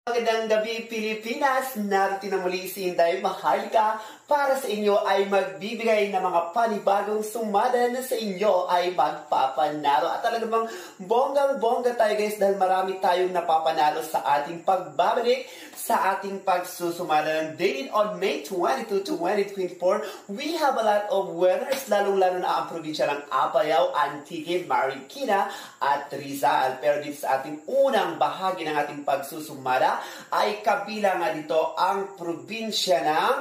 Magandang gabi, Pilipinas! Narito na muli si Inday Maharlika para sa inyo ay magbibigay ng mga panibagong sumada na sa inyo ay magpapanalo. At talaga bang bonggang-bongga tayo guys dahil marami tayong napapanalo sa ating pagbabalik sa ating pagsusumada ng dating on May 22, 2024. We have a lot of winners, lalong-lalo na ang probinsya ng Apayao, Antique, Marikina at Rizal. Pero dito sa ating unang bahagi ng ating pagsusumada ay kabilang nga dito ang probinsya ng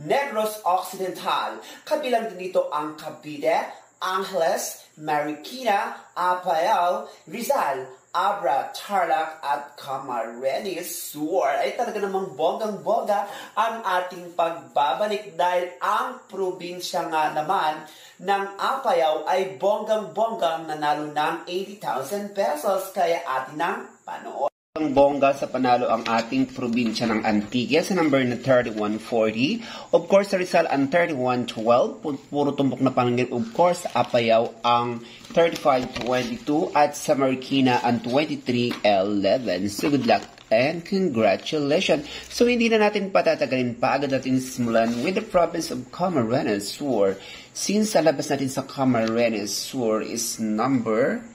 Negros Occidental. Kabilang din dito ang Cavite, Angeles, Marikina, Apayao, Rizal, Abra, Tarlac at Camarines Sur. Ay talaga namang bonggang-bongga ang ating pagbabalik dahil ang probinsya nga naman ng Apayao ay bonggang-bonggang nanalo ng 80,000 pesos. Kaya atin ang panood. Ang bongga sa panalo ang ating probinsya ng Antique sa number na 3140. Of course, sa Rizal ang 3112. Puro tumbok na panangin. Of course, Apayao ang 3522 at sa Marikina ang 2311. So good luck and congratulations. So hindi na natin patatagalin pa, agad natin simulan with the province of Camarines Sur. Since sa labas natin sa Camarines Sur is number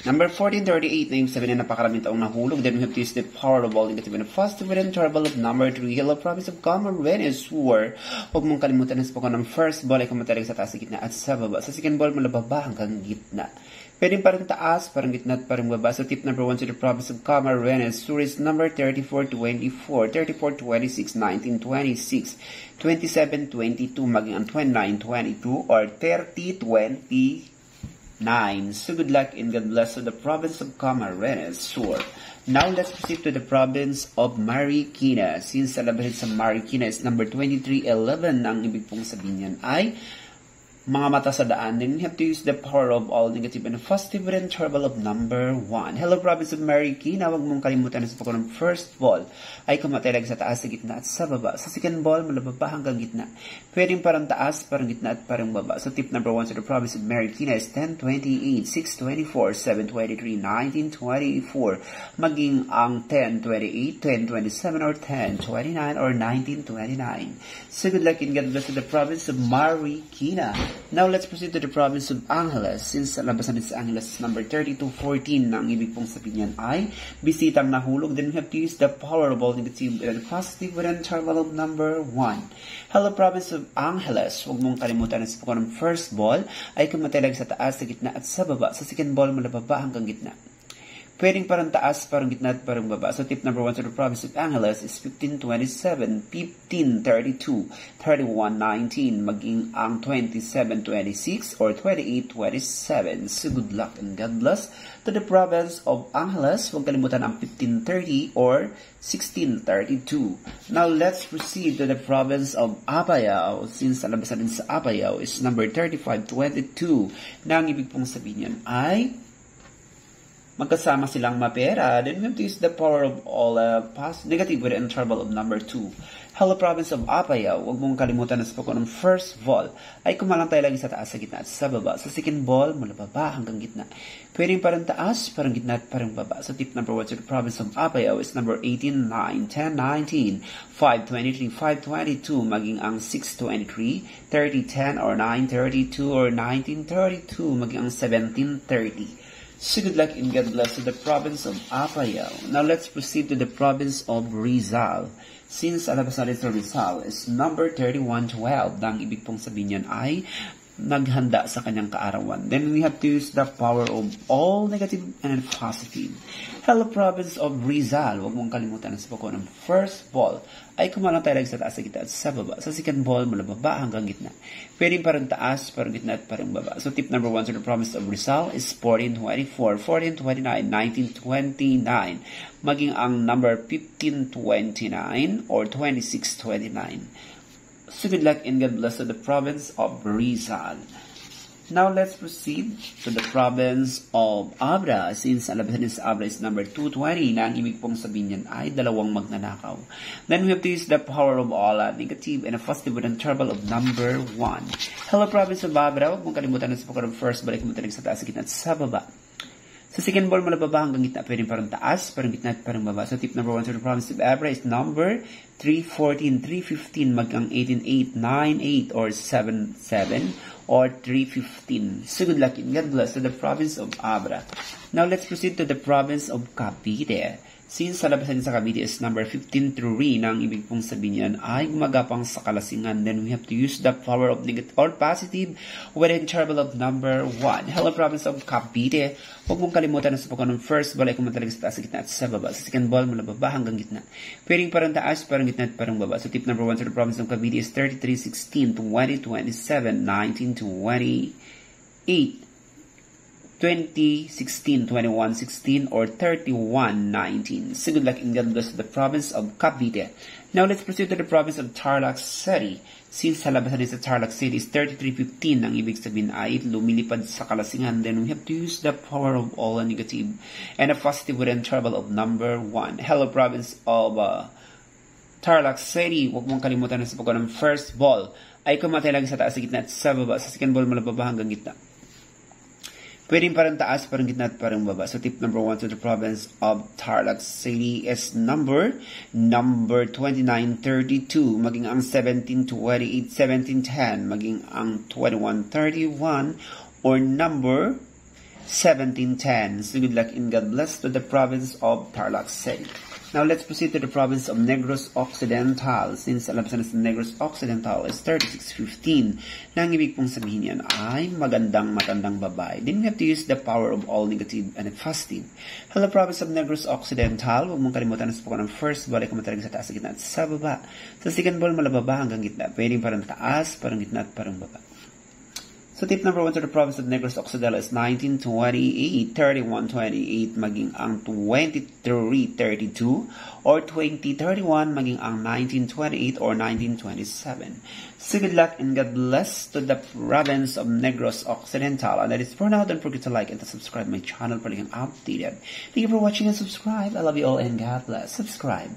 1438 na yung sabi na napakaraming taong nahulog. Then we have to use the power of all negative and positive and terrible of number 3. Hello, province of Camarines Sur. Huwag mong kalimutan na sa pagkaw ng first ball ay kumatalig sa taas, sa gitna at sa baba. Sa second ball, malababa hanggang gitna. Pwede parang taas, parang gitna at parang baba. So tip number 1 to the province of Camarines Sur is number 3424, 3426, 1926, 2722, maging ang 2922 or 3020. 9. So good luck and God bless to the province of Camarines Sur. Now let's proceed to the province of Marikina. Since sa labahin sa Marikina is number 2311, ang ibig pong sabihin yan ay mga mata sa daan. Then we have to use the power of all negative and positive and terrible of number 1. Hello, province of Marikina. Huwag mong kalimutan na sa pagkaw ng first ball ay kumatalag sa taas, sa gitna at sa baba. Sa second ball, malababa hanggang gitna. Pwedeng parang taas, parang gitna at parang baba. So tip number 1 sa the province of Marikina is 1028, 624, 723, 1924. Maging ang 1028, 1027 or 1029 or 1929. So good luck and God bless to the province of Marikina. Now, let's proceed to the province of Angeles. Since labas natin sa Angeles is number 3214 na ang ibig pong sabihin yan ay bisitang nahulog, then we have to use the power of all negative and positive with an interval of number 1. Hello, province of Angeles. Huwag mong kalimutan na sa pagkaw ng first ball ay kumatalag sa taas, sa gitna at sa baba. Sa second ball, malababa hanggang gitna. Pwedeng parang taas, parang gitna at parang baba. So tip number 1 to the province of Angeles is 1527, 1532, 3119, maging ang 2726 or 2827. So good luck and God bless to the province of Angeles. Huwag kalimutan ang 1530 or 1632. Now let's proceed to the province of Apayao. Since alabas natin sa Apayao is number 3522. Na ang ibig pong sabihin yan ay magkasama silang mapera. Then we have to use the power of all negative with an interval of number 2. Hello, province of Apayao. Huwag mong kalimutan na sa pagkaw ng first ball ay kumalang tayo lagi sa taas, sa gitna at sa baba. Sa second ball, malababa hanggang gitna. Pwedeng parang taas, parang gitna at parang baba. So tip number 1 to the province of Apayao is number 18, 9, 10, 19, 523, 522, maging ang 623, 3010 or 932 or 1932, maging ang 1730. So good luck and God bless to the province of Apayao. Now let's proceed to the province of Rizal. Since alabas natin sa Rizal is number 3112, na ang ibig pong sabihin yan ay naghanda sa kanyang kaarawan. Then we have to use the power of all negative and positive. Hello, province of Rizal. Huwag mong kalimutan sa pagkaw ng first ball ay kumalang tayo sa taas, sa gitna at sa baba. Sa second ball, malababa hanggang gitna. Pwedeng parang taas, parang gitna at parang baba. So tip number 1 to the province of Rizal is 1424, 1429, 1929. Maging ang number 1529 or 2629. So good luck and God bless to the province of Rizal. Now, let's proceed to the province of Abra. Since alabasan sa Abra is number 220, na ang ibig pong sabihin yan ay dalawang magnanakaw. Then we have to use the power of all, negative and a positive with interval of number 1. Hello, province of Abra. Huwag mong kalimutan na sa pagkaroon first, balik mo tayo sa taas, sa gitna at sa baba. Sa second ball, mula baba hanggang gitna, pwedeng parang taas, parang gitna at parang baba. So tip number 1 sa the province of Abra is number 314, 315, magang 18, 8, 9, 8, or 7, 7, or 315. So good luck and God bless to the province of Abra. Now let's proceed to the province of Cavite. Since sa labasan sa Cavite is number 15 through re, na ang ibig pong sabihin yan ay gumagapang sa kalasingan, then we have to use the power of negative or positive with interval of number 1. Hello, province of Cavite. Huwag mong kalimutan na sa pagkaroon ng first ball ay kumantalaga sa taas, sa gitna at sa baba. Sa second ball, mula baba hanggang gitna. Pwedeng parang taas, parang gitna at parang baba. So tip number 1 sa the province of Cavite is 33, 16, 20, 27, 19, 28, 20, 16, 21, 16, or 31, 19. So good luck and God bless to the province of Cavite. Now let's proceed to the province of Tarlac City. Since sa labasan sa Tarlac City is 33:15, ang ibig sabihin ay lumilipad sa kalasingan, then we have to use the power of all a negative and a positive with interval of number 1. Hello, province of Tarlac City. Huwag mong kalimutan na sa pagkaroon ng first ball ay kumatay lang sa taas, sa gitna at sa baba. Sa second ball, mula baba hanggang gitna. Pwedeng parang taas, parang gitna at parang baba. So tip number 1 to the province of Tarlac City is number 2932, maging ang 1728, 1710, maging ang 2131, or number 1710. So good luck and God bless to the province of Tarlac City. Now let's proceed to the province of Negros Occidental. Since alam sa Negros Occidental is 36:15, na ang ibig pong sabihin yan ay magandang matandang babae. Then we have to use the power of all negative and positive. Hello, province of Negros Occidental. Huwag mong kalimutan na sa pagkaroon ng first ball ay kumatalag sa taas, sa gitna at sa baba. Sa second ball, mula baba hanggang gitna. Pwedeng parang taas, parang gitna at parang baba. So tip number 1 to the province of Negros Occidental is 1928, 3128, maging ang 2332, or 2031, maging ang 1928 or 1927. So good luck and God bless to the province of Negros Occidental. And that is for now. Don't forget to like and to subscribe my channel for getting updated. Thank you for watching and subscribe. I love you all and God bless. Subscribe.